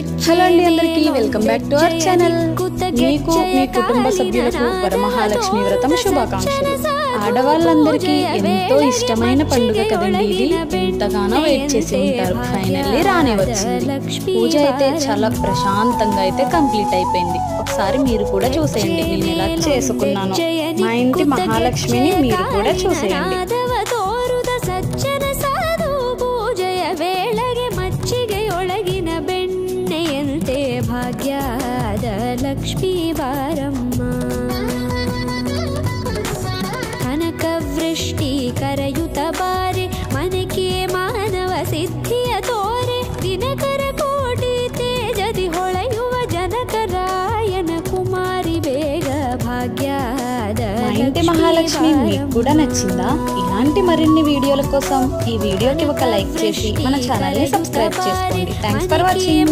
Hello అండి అందరికీ welcome back to our channel. మీకు మీ కుటుంబ సభ్యులకు వరమహాలక్ష్మి వ్రతం శుభాకాంక్షలు। ఆడవాళ్ళందరికీ ఎంతో ఇష్టమైన పండుగ కదండి ఇది। ఎంతగానో వెయిట్ చేసి ఉంటారు। ఫైనల్లీ రానే వచ్చింది। పూజ అయితే చాలా ప్రశాంతంగా అయితే కంప్లీట్ అయిపోయింది। ఒకసారి మీరు కూడా చూసేయండి నేను ఎలా చేసుకున్నాను। మా ఇంటి మహాలక్ష్మిని మీరు కూడా చూసేయండి। ಭಾಗ್ಯದ ಲಕ್ಷ್ಮೀ ಬಾರಮ್ಮ ಕನಕ ವೃಷ್ಟಿ ಕರಯುತ ಬಾರೆ ಮನಕೆ ಮಾನವ ಸಿದ್ಧಿಯ ತೋರೆ ದಿನಕರ ಕೋಟಿ ತೇಜದಿ ಹೊಳೆಯುವ ಜನಕರಾಯನ ಕುಮಾರಿ ಬೇಗ ಭಾಗ್ಯದ ఇంటి మహాలక్ష్మి మీకు కూడా నచ్చిందా? ఇలాంటి మరిన్ని వీడియోల కోసం ఈ వీడియోకి ఒక లైక్ చేసి మన ఛానల్ ని సబ్స్క్రైబ్ చేసుకోండి। Thanks for watching.